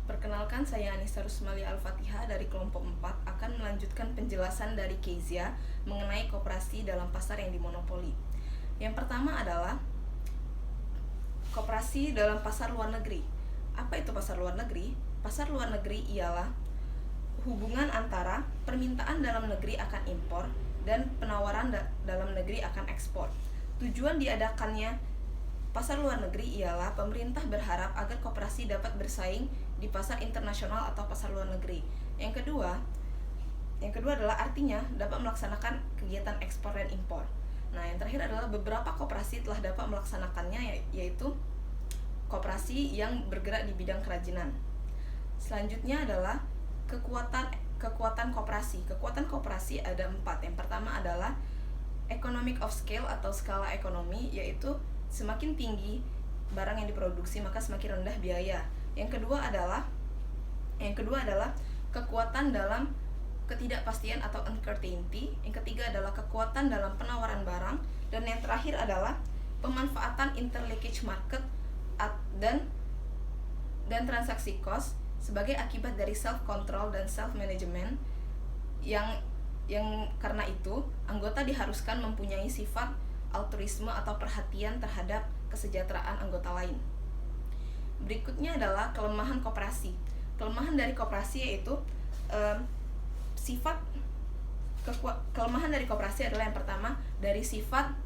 Perkenalkan, saya Anissa Rusmali Al-Fatihah dari kelompok 4 akan melanjutkan penjelasan dari Kezia mengenai koperasi dalam pasar yang dimonopoli. Yang pertama adalah koperasi dalam pasar luar negeri. Apa itu pasar luar negeri? Pasar luar negeri ialah hubungan antara permintaan dalam negeri akan impor dan penawaran dalam negeri akan ekspor. Tujuan diadakannya pasar luar negeri ialah pemerintah berharap agar koperasi dapat bersaing di pasar internasional atau pasar luar negeri. Yang kedua adalah artinya dapat melaksanakan kegiatan ekspor dan impor. Nah, yang terakhir adalah beberapa koperasi telah dapat melaksanakannya, yaitu koperasi yang bergerak di bidang kerajinan. Selanjutnya adalah kekuatan koperasi. Kekuatan koperasi ada 4. Yang pertama adalah economic of scale atau skala ekonomi, yaitu semakin tinggi barang yang diproduksi maka semakin rendah biaya. Yang kedua adalah kekuatan dalam ketidakpastian atau uncertainty. Yang ketiga adalah kekuatan dalam penawaran barang, dan yang terakhir adalah pemanfaatan interlinkage market dan transaksi cost sebagai akibat dari self control dan self management yang karena itu anggota diharuskan mempunyai sifat altruisme atau perhatian terhadap kesejahteraan anggota lain. Berikutnya adalah kelemahan koperasi. Kelemahan dari koperasi yaitu kelemahan dari koperasi adalah yang pertama dari sifat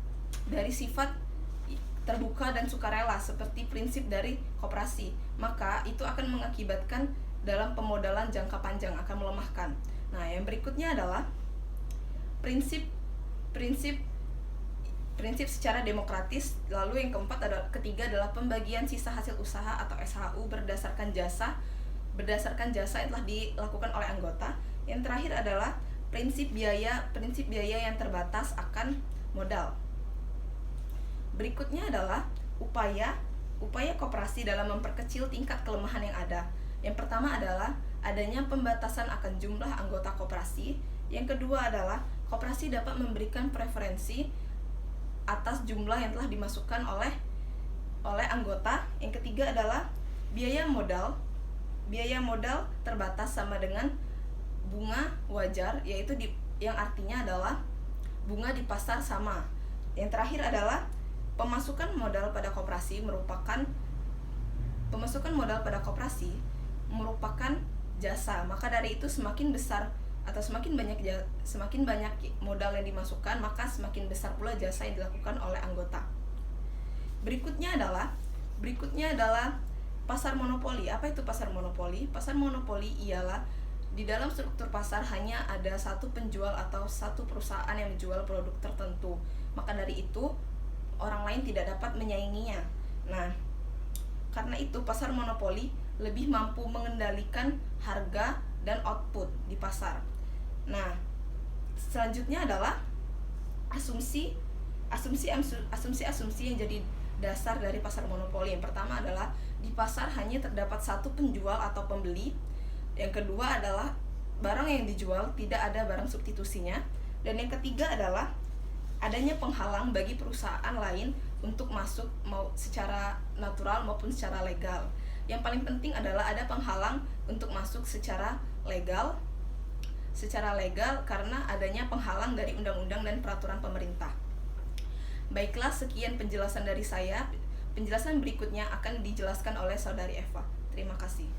terbuka dan sukarela seperti prinsip dari koperasi. Maka itu akan mengakibatkan dalam pemodalan jangka panjang akan melemahkan. Nah, yang berikutnya adalah prinsip secara demokratis. Lalu yang ketiga adalah pembagian sisa hasil usaha atau SHU berdasarkan jasa yang telah dilakukan oleh anggota. Yang terakhir adalah prinsip biaya yang terbatas akan modal. Berikutnya adalah upaya koperasi dalam memperkecil tingkat kelemahan yang ada. Yang pertama adalah adanya pembatasan akan jumlah anggota koperasi. Yang kedua adalah koperasi dapat memberikan preferensi atas jumlah yang telah dimasukkan oleh anggota. Yang ketiga adalah biaya modal terbatas sama dengan bunga wajar, yaitu yang artinya adalah bunga di pasar sama. Yang terakhir adalah pemasukan modal pada koperasi merupakan jasa. Maka dari itu semakin besar atau semakin banyak modal yang dimasukkan, maka semakin besar pula jasa yang dilakukan oleh anggota. Berikutnya adalah pasar monopoli. Apa itu pasar monopoli? Pasar monopoli ialah di dalam struktur pasar hanya ada satu penjual atau satu perusahaan yang menjual produk tertentu. Maka dari itu orang lain tidak dapat menyainginya. Nah, karena itu pasar monopoli lebih mampu mengendalikan harga dan output di pasar. Nah, selanjutnya adalah asumsi yang jadi dasar dari pasar monopoli. Yang pertama adalah di pasar hanya terdapat satu penjual atau pembeli. Yang kedua adalah barang yang dijual tidak ada barang substitusinya. Dan yang ketiga adalah adanya penghalang bagi perusahaan lain untuk masuk mau secara natural maupun secara legal. Yang paling penting adalah ada penghalang untuk masuk secara legal karena adanya penghalang dari undang-undang dan peraturan pemerintah. Baiklah, sekian penjelasan dari saya. Penjelasan berikutnya akan dijelaskan oleh Saudari Eva. Terima kasih.